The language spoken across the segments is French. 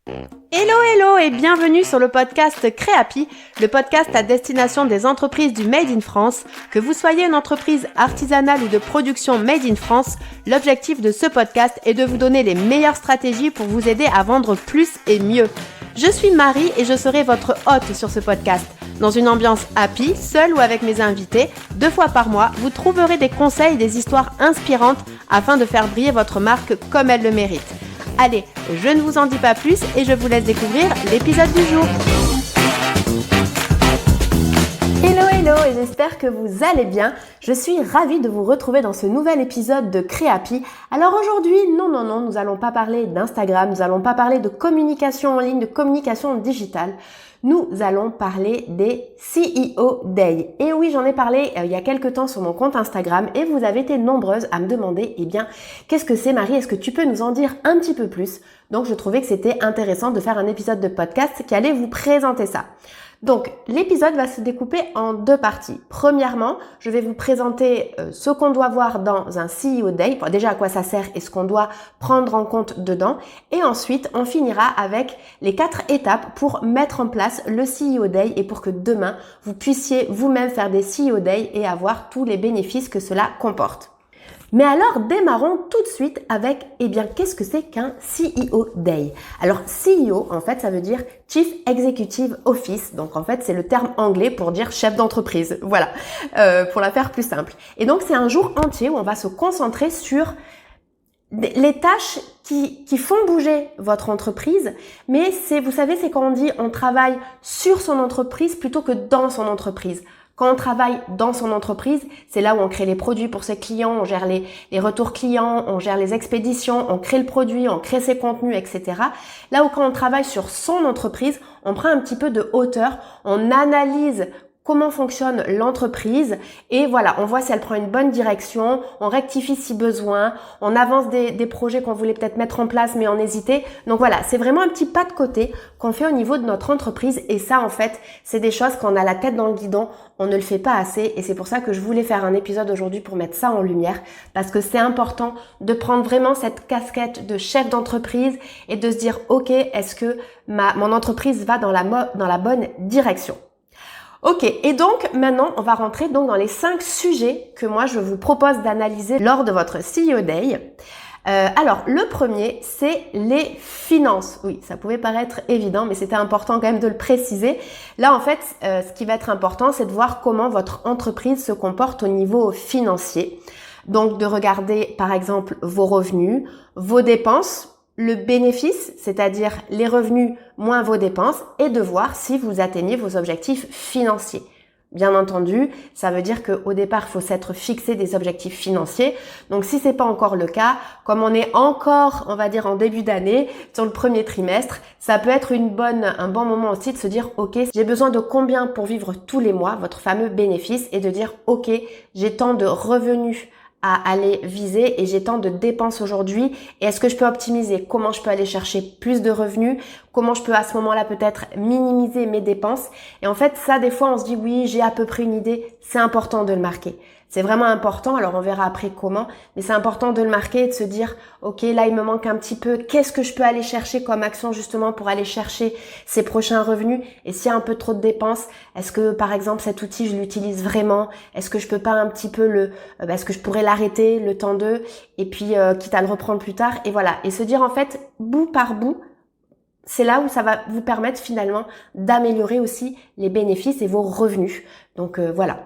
Hello et bienvenue sur le podcast Créapi, le podcast à destination des entreprises du Made in France. Que vous soyez une entreprise artisanale ou de production Made in France, l'objectif de ce podcast est de vous donner les meilleures stratégies pour vous aider à vendre plus et mieux. Je suis Marie et je serai votre hôte sur ce podcast. Dans une ambiance happy, seule ou avec mes invités, 2 fois par mois, vous trouverez des conseils et des histoires inspirantes afin de faire briller votre marque comme elle le mérite. Allez, je ne vous en dis pas plus et je vous laisse découvrir l'épisode du jour. Hello et j'espère que vous allez bien. Je suis ravie de vous retrouver dans ce nouvel épisode de Créapi. Alors aujourd'hui, non, nous allons pas parler d'Instagram, nous allons pas parler de communication en ligne, de communication digitale. Nous allons parler des CEO Day. Et oui, j'en ai parlé il y a quelques temps sur mon compte Instagram et vous avez été nombreuses à me demander, qu'est-ce que c'est Marie? Est-ce que tu peux nous en dire un petit peu plus? Donc, je trouvais que c'était intéressant de faire un épisode de podcast qui allait vous présenter ça. Donc, l'épisode va se découper en 2 parties. Premièrement, je vais vous présenter ce qu'on doit voir dans un CEO Day, déjà à quoi ça sert et ce qu'on doit prendre en compte dedans. Et ensuite, on finira avec les 4 étapes pour mettre en place le CEO Day et pour que demain, vous puissiez vous-même faire des CEO Day et avoir tous les bénéfices que cela comporte. Mais alors, démarrons tout de suite avec, qu'est-ce que c'est qu'un CEO Day? Alors, CEO, en fait, ça veut dire Chief Executive Office. Donc, en fait, c'est le terme anglais pour dire chef d'entreprise. Voilà, pour la faire plus simple. Et donc, c'est un jour entier où on va se concentrer sur les tâches qui font bouger votre entreprise. Mais vous savez, c'est quand on dit on travaille sur son entreprise plutôt que dans son entreprise. Quand on travaille dans son entreprise, c'est là où on crée les produits pour ses clients, on gère les retours clients, on gère les expéditions, on crée le produit, on crée ses contenus, etc. Là où quand on travaille sur son entreprise, on prend un petit peu de hauteur, on analyse comment fonctionne l'entreprise et voilà, on voit si elle prend une bonne direction, on rectifie si besoin, on avance des projets qu'on voulait peut-être mettre en place mais on hésitait. Donc voilà, c'est vraiment un petit pas de côté qu'on fait au niveau de notre entreprise et ça en fait, c'est des choses quand on a la tête dans le guidon, on ne le fait pas assez et c'est pour ça que je voulais faire un épisode aujourd'hui pour mettre ça en lumière parce que c'est important de prendre vraiment cette casquette de chef d'entreprise et de se dire ok, est-ce que mon entreprise va dans la bonne direction? Ok, et donc maintenant on va rentrer donc dans les 5 sujets que moi je vous propose d'analyser lors de votre CEO Day. Alors le premier c'est les finances. Oui, ça pouvait paraître évident mais c'était important quand même de le préciser. Là en fait ce qui va être important c'est de voir comment votre entreprise se comporte au niveau financier. Donc de regarder par exemple vos revenus, vos dépenses, le bénéfice, c'est-à-dire les revenus moins vos dépenses et de voir si vous atteignez vos objectifs financiers. Bien entendu, ça veut dire qu'au départ, il faut s'être fixé des objectifs financiers. Donc, si c'est pas encore le cas, comme on est encore, on va dire, en début d'année, sur le premier trimestre, ça peut être un bon moment aussi de se dire, OK, j'ai besoin de combien pour vivre tous les mois, votre fameux bénéfice, et de dire, OK, j'ai tant de revenus à aller viser et j'ai tant de dépenses aujourd'hui et est-ce que je peux optimiser? Comment je peux aller chercher plus de revenus? Comment je peux à ce moment-là peut-être minimiser mes dépenses? Et en fait ça des fois on se dit oui j'ai à peu près une idée, c'est important de le marquer. C'est vraiment important, alors on verra après comment, mais c'est important de le marquer et de se dire ok là il me manque un petit peu, qu'est-ce que je peux aller chercher comme action justement pour aller chercher ces prochains revenus et s'il y a un peu trop de dépenses, est-ce que par exemple cet outil je l'utilise vraiment? Est-ce que je peux pas un petit peu est-ce que je pourrais l'arrêter le temps et puis quitte à le reprendre plus tard et voilà, et se dire en fait bout par bout, c'est là où ça va vous permettre finalement d'améliorer aussi les bénéfices et vos revenus. Donc voilà.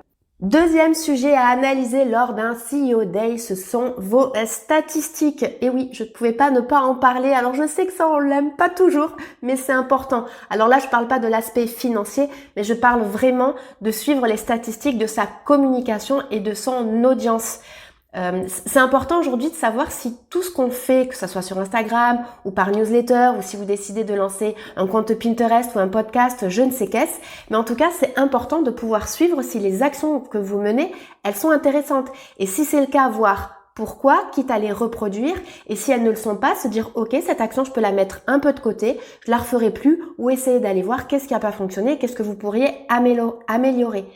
Deuxième sujet à analyser lors d'un CEO Day, ce sont vos statistiques. Et oui, je ne pouvais pas ne pas en parler. Alors je sais que ça on l'aime pas toujours, mais c'est important. Alors là, je parle pas de l'aspect financier, mais je parle vraiment de suivre les statistiques de sa communication et de son audience. C'est important aujourd'hui de savoir si tout ce qu'on fait, que ce soit sur Instagram ou par newsletter ou si vous décidez de lancer un compte Pinterest ou un podcast, je ne sais qu'est-ce, mais en tout cas c'est important de pouvoir suivre si les actions que vous menez, elles sont intéressantes. Et si c'est le cas, voir pourquoi, quitte à les reproduire, et si elles ne le sont pas, se dire ok, cette action je peux la mettre un peu de côté, je la referai plus, ou essayer d'aller voir qu'est-ce qui n'a pas fonctionné, qu'est-ce que vous pourriez améliorer.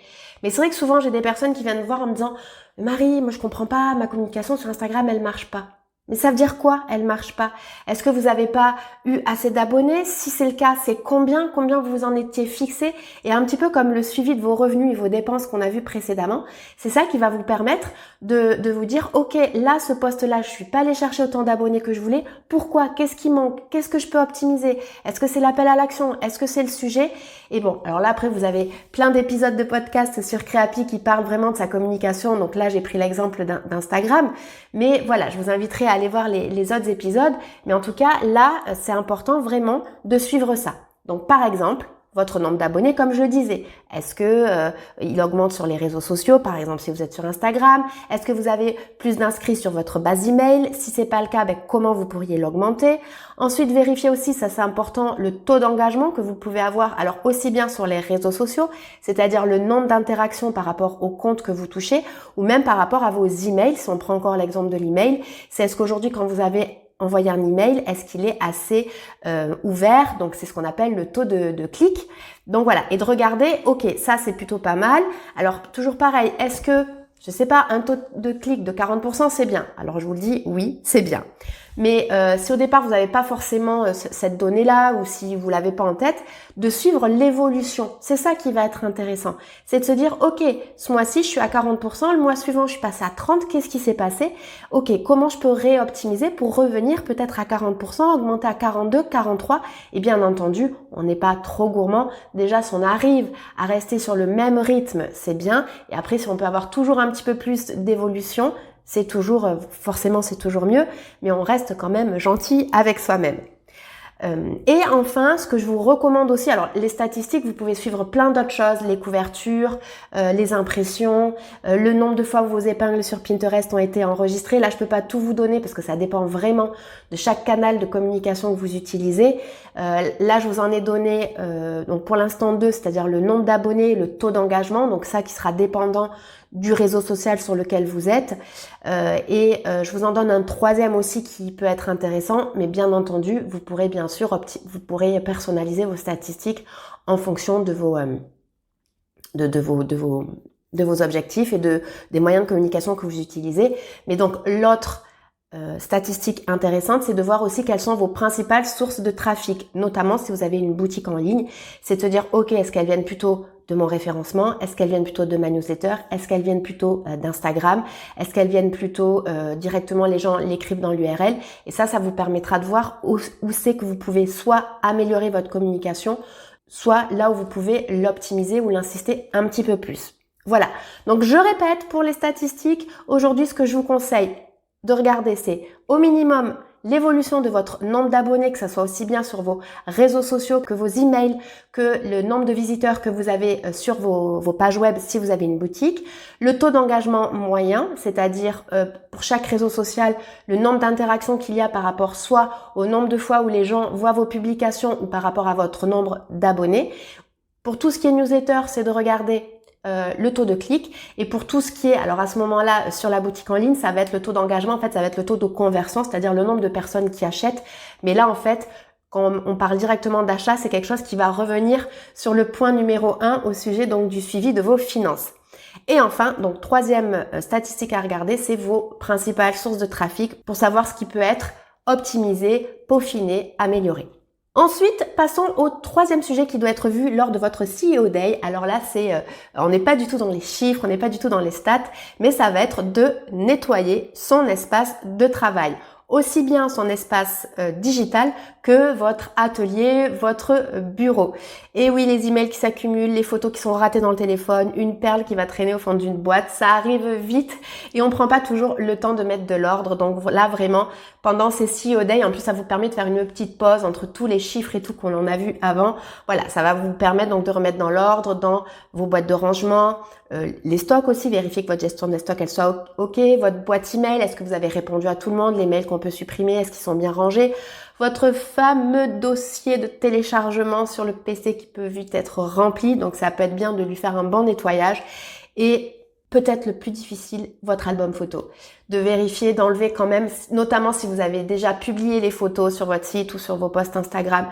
Mais c'est vrai que souvent j'ai des personnes qui viennent me voir en me disant Marie, moi je comprends pas, ma communication sur Instagram elle marche pas. Mais ça veut dire quoi, elle marche pas? Est-ce que vous n'avez pas eu assez d'abonnés? Si c'est le cas, c'est combien vous vous en étiez fixé? Et un petit peu comme le suivi de vos revenus et vos dépenses qu'on a vu précédemment, c'est ça qui va vous permettre de vous dire, ok, là, ce poste-là, je suis pas allé chercher autant d'abonnés que je voulais. Pourquoi? Qu'est-ce qui manque? Qu'est-ce que je peux optimiser? Est-ce que c'est l'appel à l'action? Est-ce que c'est le sujet? Et bon, alors là, après, vous avez plein d'épisodes de podcast sur Créapi qui parlent vraiment de sa communication. Donc là, j'ai pris l'exemple d'Instagram. Mais voilà, je vous inviterai à aller voir les autres épisodes. Mais en tout cas, là, c'est important vraiment de suivre ça. Donc, par exemple, votre nombre d'abonnés, comme je le disais. Est-ce que il augmente sur les réseaux sociaux, par exemple si vous êtes sur Instagram? Est-ce que vous avez plus d'inscrits sur votre base email? Si c'est pas le cas, comment vous pourriez l'augmenter? Ensuite, vérifiez aussi, ça c'est important, le taux d'engagement que vous pouvez avoir, alors aussi bien sur les réseaux sociaux, c'est-à-dire le nombre d'interactions par rapport au compte que vous touchez, ou même par rapport à vos emails, si on prend encore l'exemple de l'email. C'est est-ce qu'aujourd'hui, quand vous avez envoyer un email, est-ce qu'il est assez ouvert? Donc c'est ce qu'on appelle le taux de clic. Donc voilà, et de regarder, ok, ça c'est plutôt pas mal. Alors toujours pareil, est-ce que, je sais pas, un taux de clic de 40% c'est bien? Alors je vous le dis, oui, c'est bien. Mais si au départ vous n'avez pas forcément cette donnée-là ou si vous l'avez pas en tête, de suivre l'évolution. C'est ça qui va être intéressant. C'est de se dire, ok, ce mois-ci je suis à 40%, le mois suivant je suis passée à 30%, qu'est-ce qui s'est passé? Ok, comment je peux réoptimiser pour revenir peut-être à 40%, augmenter à 42%, 43%? Et bien entendu, on n'est pas trop gourmand. Déjà, si on arrive à rester sur le même rythme, c'est bien. Et après, si on peut avoir toujours un petit peu plus d'évolution, c'est toujours, forcément c'est toujours mieux, mais on reste quand même gentil avec soi-même. Et enfin, ce que je vous recommande aussi, alors les statistiques, vous pouvez suivre plein d'autres choses, les couvertures, les impressions, le nombre de fois où vos épingles sur Pinterest ont été enregistrées. Là, je peux pas tout vous donner parce que ça dépend vraiment de chaque canal de communication que vous utilisez. Là, je vous en ai donné, donc pour l'instant 2, c'est-à-dire le nombre d'abonnés, le taux d'engagement, donc ça qui sera dépendant du réseau social sur lequel vous êtes. Je vous en donne un 3e aussi qui peut être intéressant, mais bien entendu, vous pourrez bien sûr vous pourrez personnaliser vos statistiques en fonction de vos objectifs et des moyens de communication que vous utilisez. Mais donc l'autre statistique intéressante, c'est de voir aussi quelles sont vos principales sources de trafic, notamment si vous avez une boutique en ligne. C'est de se dire, ok, est-ce qu'elles viennent plutôt de mon référencement? Est-ce qu'elles viennent plutôt de ma newsletter? Est-ce qu'elles viennent plutôt d'Instagram? Est-ce qu'elles viennent plutôt directement, les gens l'écrivent dans l'URL? Et ça vous permettra de voir où c'est que vous pouvez soit améliorer votre communication, soit là où vous pouvez l'optimiser ou l'insister un petit peu plus. Voilà. Donc je répète pour les statistiques, aujourd'hui ce que je vous conseille de regarder, c'est au minimum l'évolution de votre nombre d'abonnés, que ça soit aussi bien sur vos réseaux sociaux que vos emails, que le nombre de visiteurs que vous avez sur vos pages web si vous avez une boutique, le taux d'engagement moyen, c'est-à-dire pour chaque réseau social, le nombre d'interactions qu'il y a par rapport soit au nombre de fois où les gens voient vos publications ou par rapport à votre nombre d'abonnés. Pour tout ce qui est newsletter, c'est de regarder le taux de clic, et pour tout ce qui est, alors à ce moment-là sur la boutique en ligne, ça va être le taux d'engagement, en fait ça va être le taux de conversion, c'est-à-dire le nombre de personnes qui achètent. Mais là en fait, quand on parle directement d'achat, c'est quelque chose qui va revenir sur le point numéro 1 au sujet donc du suivi de vos finances. Et enfin, donc 3e statistique à regarder, c'est vos principales sources de trafic pour savoir ce qui peut être optimisé, peaufiné, amélioré. Ensuite, passons au 3e sujet qui doit être vu lors de votre CEO Day. Alors là, on n'est pas du tout dans les chiffres, on n'est pas du tout dans les stats, mais ça va être de nettoyer son espace de travail. Aussi bien son espace digital que votre atelier, votre bureau. Et oui, les emails qui s'accumulent, les photos qui sont ratées dans le téléphone, une perle qui va traîner au fond d'une boîte, ça arrive vite et on prend pas toujours le temps de mettre de l'ordre. Donc là, vraiment, pendant ces CEO Day, en plus, ça vous permet de faire une petite pause entre tous les chiffres et tout qu'on en a vu avant. Voilà, ça va vous permettre donc de remettre dans l'ordre dans vos boîtes de rangement, les stocks aussi, vérifier que votre gestion des stocks elle soit ok, votre boîte email, est-ce que vous avez répondu à tout le monde, les mails qu'on peut supprimer, est-ce qu'ils sont bien rangés, votre fameux dossier de téléchargement sur le PC qui peut vite être rempli, donc ça peut être bien de lui faire un bon nettoyage. Et peut-être le plus difficile, votre album photo. De vérifier, d'enlever quand même, notamment si vous avez déjà publié les photos sur votre site ou sur vos posts Instagram,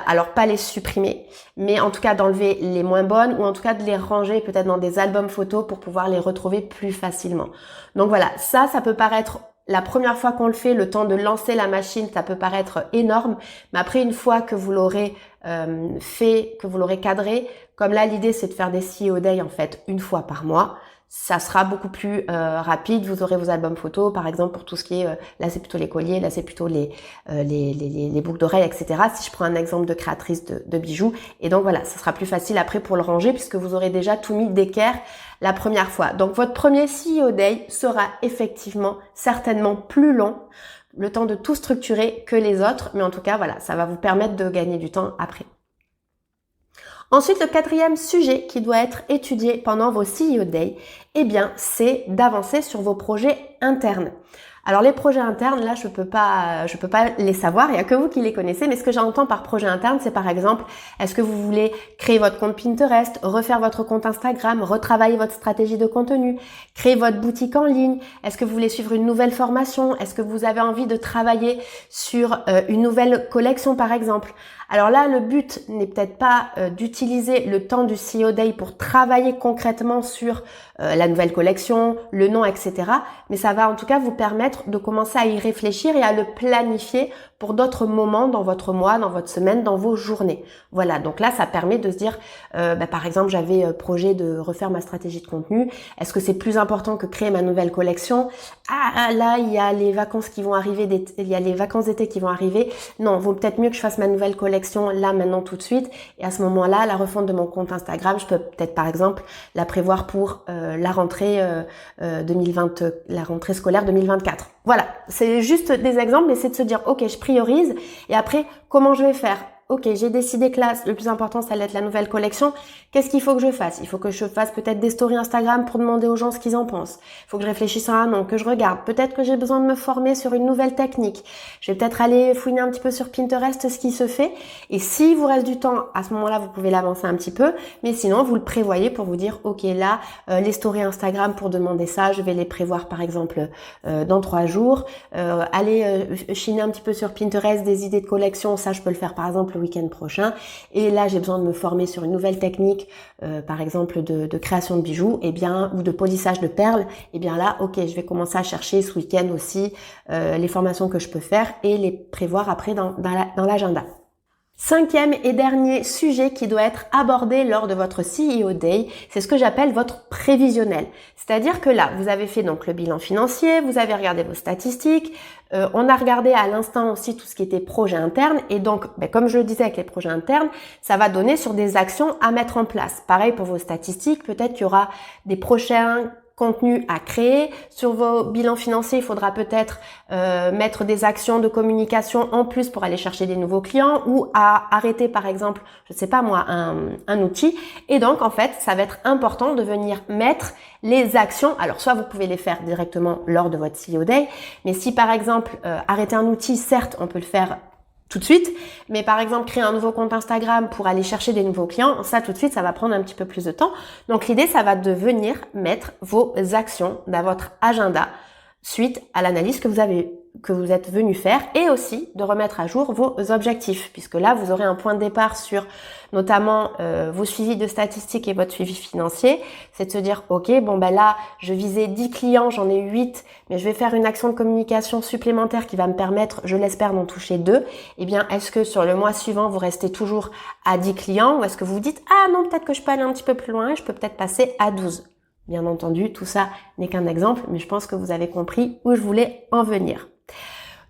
alors pas les supprimer, mais en tout cas d'enlever les moins bonnes ou en tout cas de les ranger peut-être dans des albums photos pour pouvoir les retrouver plus facilement. Donc voilà, ça peut paraître la première fois qu'on le fait, le temps de lancer la machine, ça peut paraître énorme, mais après une fois que vous l'aurez fait, que vous l'aurez cadré, comme là l'idée c'est de faire des CEO Day en fait une fois par mois, ça sera beaucoup plus rapide. Vous aurez vos albums photos, par exemple pour tout ce qui est, là c'est plutôt les colliers, là c'est plutôt les boucles d'oreilles, etc. Si je prends un exemple de créatrice de bijoux, et donc voilà, ça sera plus facile après pour le ranger puisque vous aurez déjà tout mis d'équerre la première fois. Donc votre premier CEO Day sera effectivement certainement plus long, le temps de tout structurer que les autres, mais en tout cas voilà, ça va vous permettre de gagner du temps après. Ensuite, le quatrième sujet qui doit être étudié pendant vos CEO Day, eh bien, c'est d'avancer sur vos projets internes. Alors les projets internes, là je peux pas les savoir, il y a que vous qui les connaissez, mais ce que j'entends par projet interne, c'est par exemple, est-ce que vous voulez créer votre compte Pinterest, refaire votre compte Instagram, retravailler votre stratégie de contenu, créer votre boutique en ligne, est-ce que vous voulez suivre une nouvelle formation, est-ce que vous avez envie de travailler sur une nouvelle collection par exemple. Alors là, le but n'est peut-être pas d'utiliser le temps du CEO Day pour travailler concrètement sur la nouvelle collection, le nom, etc. Mais ça va en tout cas vous permettre de commencer à y réfléchir et à le planifier pour d'autres moments dans votre mois, dans votre semaine, dans vos journées. Voilà, donc là, ça permet de se dire, par exemple, j'avais projet de refaire ma stratégie de contenu. Est-ce que c'est plus important que créer ma nouvelle collection? Ah, là, il y a les vacances qui vont arriver, il y a les vacances d'été qui vont arriver. Non, vaut peut-être mieux que je fasse ma nouvelle collection là, maintenant, tout de suite. Et à ce moment-là, la refonte de mon compte Instagram, je peux peut-être, par exemple, la prévoir pour la rentrée la rentrée scolaire 2024. Voilà, c'est juste des exemples, mais c'est de se dire, ok, je priorise, et après, comment je vais faire? Ok, j'ai décidé que là, le plus important, ça allait être la nouvelle collection. Qu'est-ce qu'il faut que je fasse? Il faut que je fasse peut-être des stories Instagram pour demander aux gens ce qu'ils en pensent. Il faut que je réfléchisse à un nom, que je regarde. Peut-être que j'ai besoin de me former sur une nouvelle technique. Je vais peut-être aller fouiner un petit peu sur Pinterest ce qui se fait. Et si vous reste du temps, à ce moment-là, vous pouvez l'avancer un petit peu. Mais sinon, vous le prévoyez pour vous dire, ok, là, les stories Instagram pour demander ça, je vais les prévoir par exemple dans 3 jours. Aller chiner un petit peu sur Pinterest des idées de collection, ça je peux le faire par exemple le week-end prochain. Et là j'ai besoin de me former sur une nouvelle technique, par exemple de création de bijoux, ou de polissage de perles. Et bien là, ok, je vais commencer à chercher ce week-end aussi les formations que je peux faire et les prévoir après dans l'agenda. Cinquième et dernier sujet qui doit être abordé lors de votre CEO Day, c'est ce que j'appelle votre prévisionnel. C'est-à-dire que là, vous avez fait donc le bilan financier, vous avez regardé vos statistiques, on a regardé à l'instant aussi tout ce qui était projet interne et donc, comme je le disais avec les projets internes, ça va donner sur des actions à mettre en place. Pareil pour vos statistiques, peut-être qu'il y aura des prochains contenu à créer. Sur vos bilans financiers, il faudra peut-être mettre des actions de communication en plus pour aller chercher des nouveaux clients ou à arrêter par exemple, je sais pas moi, un outil. Et donc en fait, ça va être important de venir mettre les actions. Alors soit vous pouvez les faire directement lors de votre CEO Day, mais si par exemple arrêter un outil, certes on peut le faire tout de suite, mais par exemple créer un nouveau compte Instagram pour aller chercher des nouveaux clients, ça tout de suite ça va prendre un petit peu plus de temps. Donc l'idée ça va de venir mettre vos actions dans votre agenda suite à l'analyse que vous êtes venu faire et aussi de remettre à jour vos objectifs puisque là vous aurez un point de départ sur notamment vos suivis de statistiques et votre suivi financier. C'est de se dire ok là je visais 10 clients, j'en ai 8 mais je vais faire une action de communication supplémentaire qui va me permettre, je l'espère, d'en toucher 2. Eh bien est-ce que sur le mois suivant vous restez toujours à 10 clients ou est-ce que vous vous dites ah non peut-être que je peux aller un petit peu plus loin, je peux peut-être passer à 12. Bien entendu, tout ça n'est qu'un exemple, mais je pense que vous avez compris où je voulais en venir.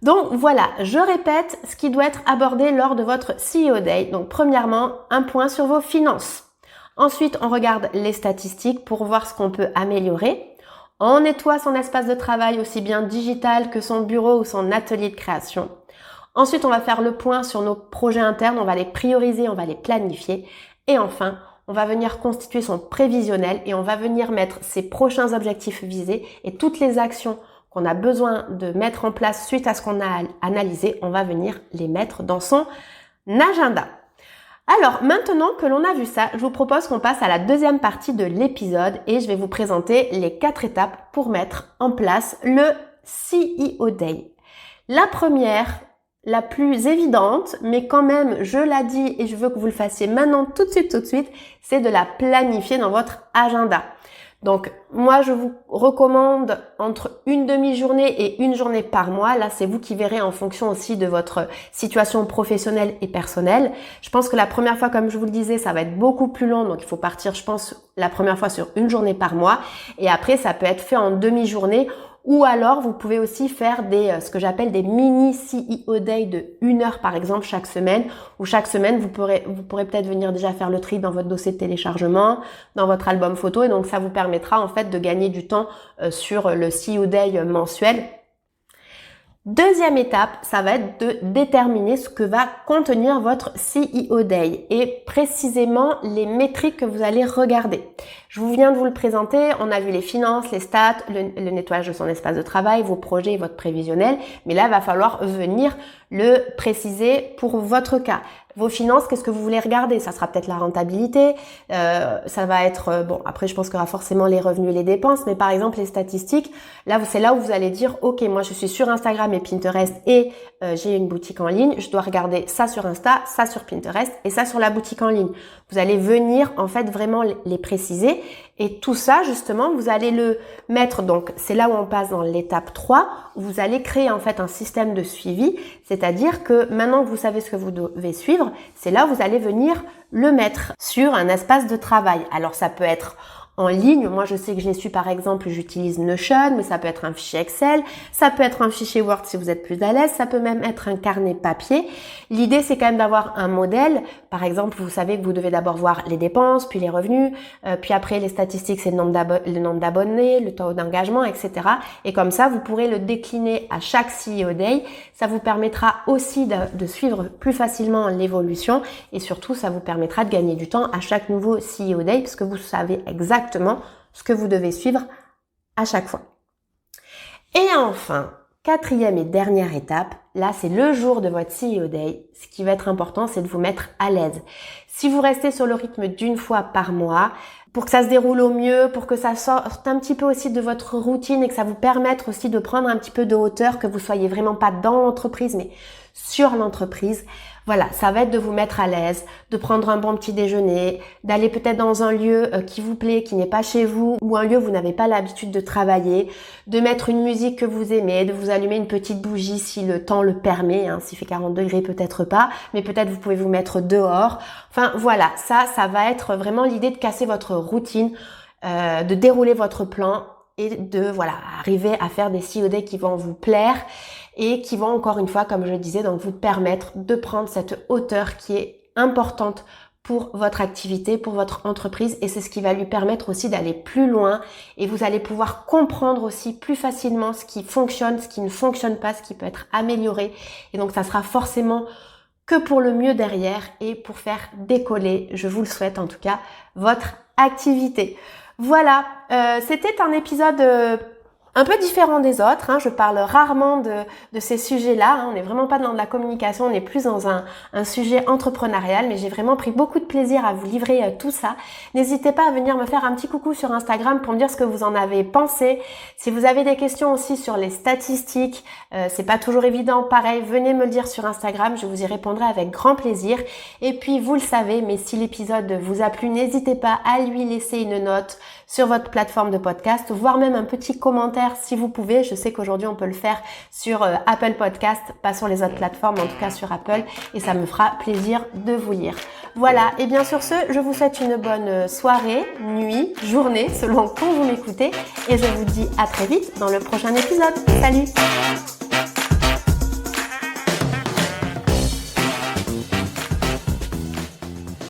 Donc voilà, je répète ce qui doit être abordé lors de votre CEO Day. Donc premièrement, un point sur vos finances. Ensuite, on regarde les statistiques pour voir ce qu'on peut améliorer. On nettoie son espace de travail aussi bien digital que son bureau ou son atelier de création. Ensuite, on va faire le point sur nos projets internes, on va les prioriser, on va les planifier. Et enfin, on va venir constituer son prévisionnel et on va venir mettre ses prochains objectifs visés et toutes les actions qu'on a besoin de mettre en place suite à ce qu'on a analysé, on va venir les mettre dans son agenda. Alors, maintenant que l'on a vu ça, je vous propose qu'on passe à la deuxième partie de l'épisode et je vais vous présenter les 4 étapes pour mettre en place le CEO Day. La première, la plus évidente, mais quand même, je l'ai dit et je veux que vous le fassiez maintenant tout de suite, c'est de la planifier dans votre agenda. Donc, moi, je vous recommande entre une demi-journée et une journée par mois. Là, c'est vous qui verrez en fonction aussi de votre situation professionnelle et personnelle. Je pense que la première fois, comme je vous le disais, ça va être beaucoup plus long. Donc, il faut partir, je pense, la première fois sur une journée par mois. Et après, ça peut être fait en demi-journée. Ou alors, vous pouvez aussi faire ce que j'appelle des mini CEO Day de 1 heure par exemple chaque semaine, où chaque semaine, vous pourrez peut-être venir déjà faire le tri dans votre dossier de téléchargement, dans votre album photo, et donc ça vous permettra en fait de gagner du temps sur le CEO Day mensuel. Deuxième étape, ça va être de déterminer ce que va contenir votre CEO Day et précisément les métriques que vous allez regarder. Je viens de vous le présenter, on a vu les finances, les stats, le nettoyage de son espace de travail, vos projets et votre prévisionnel, mais là, il va falloir venir le préciser pour votre cas. Vos finances, qu'est-ce que vous voulez regarder? Ça sera peut-être la rentabilité, ça va être, après je pense qu'il y aura forcément les revenus et les dépenses, mais par exemple les statistiques, là c'est là où vous allez dire, ok, moi je suis sur Instagram et Pinterest et j'ai une boutique en ligne, je dois regarder ça sur Insta, ça sur Pinterest et ça sur la boutique en ligne. Vous allez venir en fait vraiment les préciser et tout ça justement, vous allez le mettre, donc c'est là où on passe dans l'étape 3, où vous allez créer en fait un système de suivi, c'est-à-dire que maintenant que vous savez ce que vous devez suivre, c'est là où vous allez venir le mettre sur un espace de travail. Alors ça peut être en ligne, moi je sais que je l'ai su par exemple, j'utilise Notion, mais ça peut être un fichier Excel, ça peut être un fichier Word si vous êtes plus à l'aise, ça peut même être un carnet papier. L'idée c'est quand même d'avoir un modèle, par exemple vous savez que vous devez d'abord voir les dépenses, puis les revenus, puis après les statistiques c'est le nombre d'abonnés, le taux d'engagement, etc. Et comme ça vous pourrez le décliner à chaque CEO Day, ça vous permettra aussi de suivre plus facilement l'évolution et surtout ça vous permettra de gagner du temps à chaque nouveau CEO Day parce que vous savez exactement ce que vous devez suivre à chaque fois. Et enfin, quatrième et dernière étape, là c'est le jour de votre CEO Day. Ce qui va être important, c'est de vous mettre à l'aise. Si vous restez sur le rythme d'une fois par mois, pour que ça se déroule au mieux, pour que ça sorte un petit peu aussi de votre routine et que ça vous permette aussi de prendre un petit peu de hauteur, que vous soyez vraiment pas dans l'entreprise mais sur l'entreprise. Voilà, ça va être de vous mettre à l'aise, de prendre un bon petit déjeuner, d'aller peut-être dans un lieu qui vous plaît, qui n'est pas chez vous, ou un lieu où vous n'avez pas l'habitude de travailler, de mettre une musique que vous aimez, de vous allumer une petite bougie si le temps le permet, s'il fait 40 degrés peut-être pas, mais peut-être vous pouvez vous mettre dehors. Enfin voilà, ça va être vraiment l'idée de casser votre routine, de dérouler votre plan et de arriver à faire des CEO Day qui vont vous plaire et qui vont encore une fois, comme je le disais, donc vous permettre de prendre cette hauteur qui est importante pour votre activité, pour votre entreprise, et c'est ce qui va lui permettre aussi d'aller plus loin et vous allez pouvoir comprendre aussi plus facilement ce qui fonctionne, ce qui ne fonctionne pas, ce qui peut être amélioré, et donc ça sera forcément que pour le mieux derrière et pour faire décoller, je vous le souhaite en tout cas, votre activité. Voilà, c'était un épisode un peu différent des autres, je parle rarement de ces sujets-là, on n'est vraiment pas dans de la communication, on est plus dans un sujet entrepreneurial, mais j'ai vraiment pris beaucoup de plaisir à vous livrer tout ça. N'hésitez pas à venir me faire un petit coucou sur Instagram pour me dire ce que vous en avez pensé. Si vous avez des questions aussi sur les statistiques, c'est pas toujours évident, pareil, venez me le dire sur Instagram, je vous y répondrai avec grand plaisir. Et puis vous le savez, mais si l'épisode vous a plu, n'hésitez pas à lui laisser une note sur votre plateforme de podcast, voire même un petit commentaire si vous pouvez. Je sais qu'aujourd'hui on peut le faire sur Apple Podcast, pas sur les autres plateformes, en tout cas sur Apple, et ça me fera plaisir de vous lire. Voilà, et bien sur ce, je vous souhaite une bonne soirée, nuit, journée, selon quand vous m'écoutez, et je vous dis à très vite dans le prochain épisode. Salut!